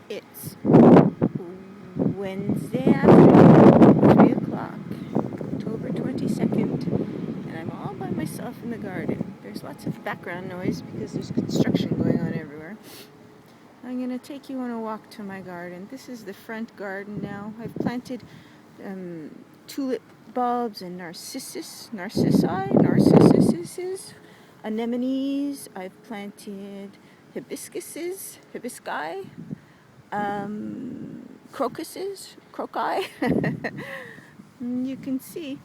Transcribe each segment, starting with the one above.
It's Wednesday afternoon, 3 o'clock, October 22nd, and I'm all by myself in the garden. There's lots of background noise because there's construction going on everywhere. I'm going to take you on a walk to my garden. This is the front garden now. I've planted tulip bulbs and narcissi, anemones. I've planted hibisci, croci. You can see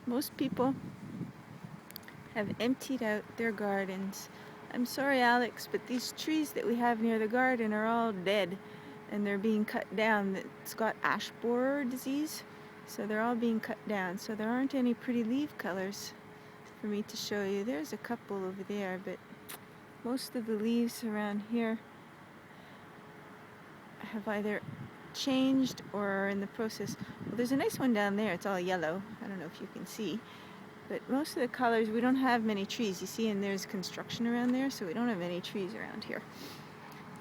most people have emptied out their gardens. I'm sorry, Alex, but these trees that we have near the garden are all dead and they're being cut down. It's got ash borer disease, so they're all being cut down. So there aren't any pretty leaf colors for me to show you. There's a couple over there, but most of the leaves around here have either changed or are in the process. Well, there's a nice one down there. It's all yellow. I don't know if you can see. But most of the colors, we don't have many trees, you see, and there's construction around there, so we don't have any trees around here.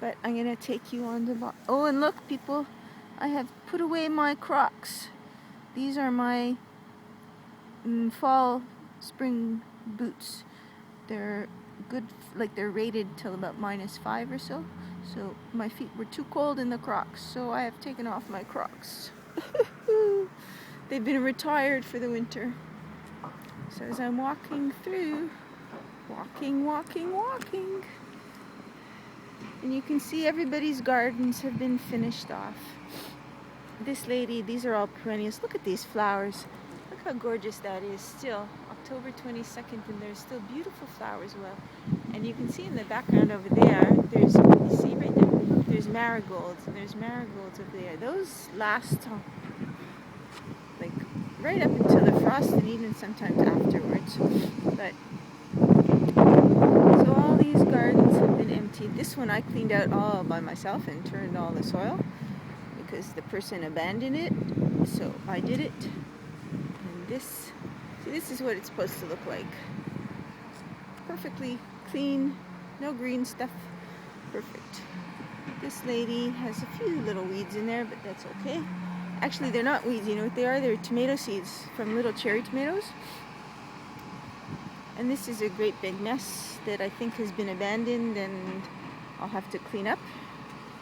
But I'm going to take you on the... Oh, and look, people, I have put away my Crocs. These are my fall, spring boots. They're good, like they're rated till about -5 or so. So my feet were too cold in the Crocs, so I have taken off my Crocs. They've been retired for the winter. So as I'm walking through, walking, and you can see everybody's gardens have been finished off. This lady, these are all perennials. Look at these flowers. Look how gorgeous that is still. October 22nd, and there's still beautiful flowers. Well, and you can see in the background over there, there's, you see right there, there's marigolds, and there's marigolds over there. Those last like right up until the frost and even sometimes afterwards. But so all these gardens have been emptied. This one I cleaned out all by myself and turned all the soil because the person abandoned it, so I did it. And this, see, this is what it's supposed to look like. Perfectly clean, no green stuff, perfect. This lady has a few little weeds in there, but that's okay. Actually, they're not weeds, you know what they are? They're tomato seeds from little cherry tomatoes. And this is a great big mess that I think has been abandoned and I'll have to clean up,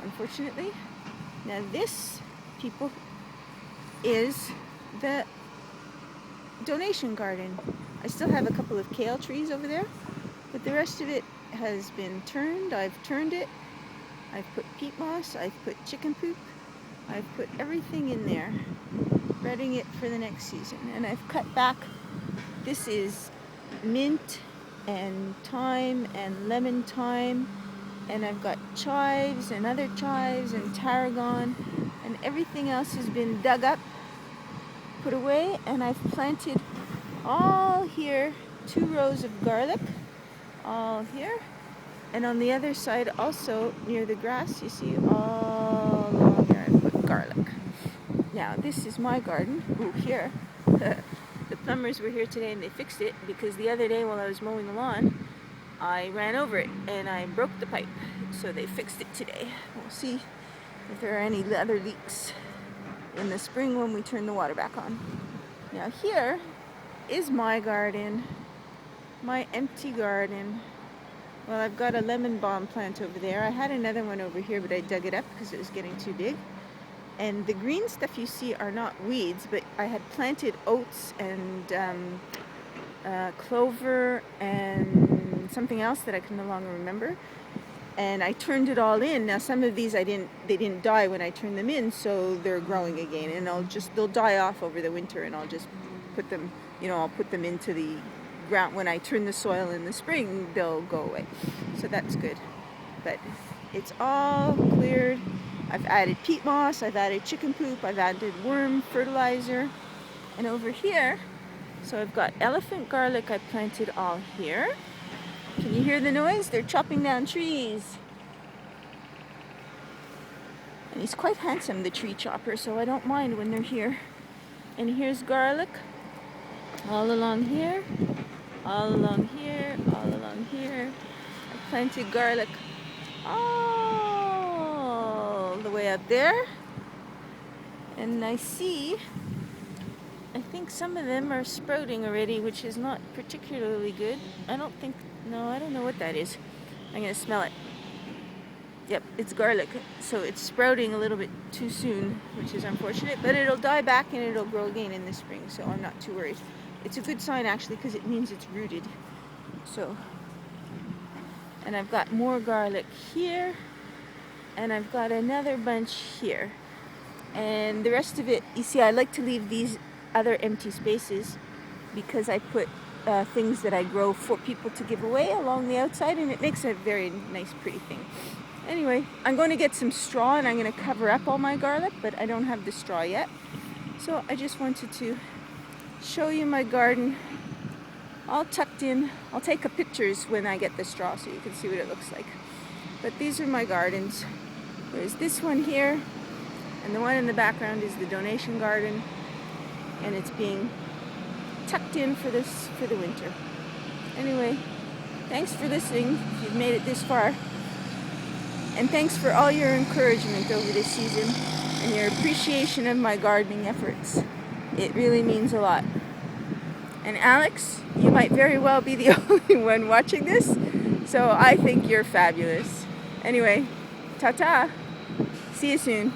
unfortunately. Now this, people, is the donation garden. I still have a couple of kale trees over there, but the rest of it has been turned. I've turned it. I've put peat moss. I've put chicken poop. I've put everything in there, readying it for the next season. And I've cut back, this is mint and thyme and lemon thyme, and I've got chives and other chives and tarragon, and everything else has been dug up, put away, and I've planted all here 2 rows of garlic, all here, and on the other side also near the grass, you see all along there I put garlic. Now this is my garden. Ooh, here the plumbers were here today and they fixed it because the other day while I was mowing the lawn I ran over it and I broke the pipe, so they fixed it today. We'll see if there are any other leaks in the spring when we turn the water back on. Now here is my garden, my empty garden. Well, I've got a lemon balm plant over there. I had another one over here, but I dug it up because it was getting too big. And the green stuff you see are not weeds, but I had planted oats and clover and something else that I can no longer remember. And I turned it all in. Now some of these they didn't die when I turned them in, so they're growing again. And they'll die off over the winter, and I'll just put them, I'll put them into the ground. When I turn the soil in the spring, they'll go away. So that's good. But it's all cleared. I've added peat moss, I've added chicken poop, I've added worm fertilizer. And over here, so I've got elephant garlic I planted all here. Can you hear the noise? They're chopping down trees. And he's quite handsome, the tree chopper, so I don't mind when they're here. And here's garlic all along here, all along here, all along here. I planted garlic all the way out there. And I think some of them are sprouting already, which is not particularly good. I don't know what that is. I'm gonna smell it. Yep, it's garlic. So it's sprouting a little bit too soon, which is unfortunate, but it'll die back and it'll grow again in the spring, so I'm not too worried. It's a good sign actually, because it means it's rooted. So, and I've got more garlic here, and I've got another bunch here. And the rest of it, you see, I like to leave these other empty spaces because I put things that I grow for people to give away along the outside, and it makes a very nice, pretty thing. Anyway, I'm going to get some straw and I'm going to cover up all my garlic, but I don't have the straw yet. So I just wanted to show you my garden all tucked in. I'll take a pictures when I get the straw so you can see what it looks like. But these are my gardens. There's this one here, and the one in the background is the donation garden, and it's being tucked in for the winter. Anyway, thanks for listening if you've made it this far. And thanks for all your encouragement over this season and your appreciation of my gardening efforts. It really means a lot. And Alex, you might very well be the only one watching this, so I think you're fabulous. Anyway, ta-ta. See you soon.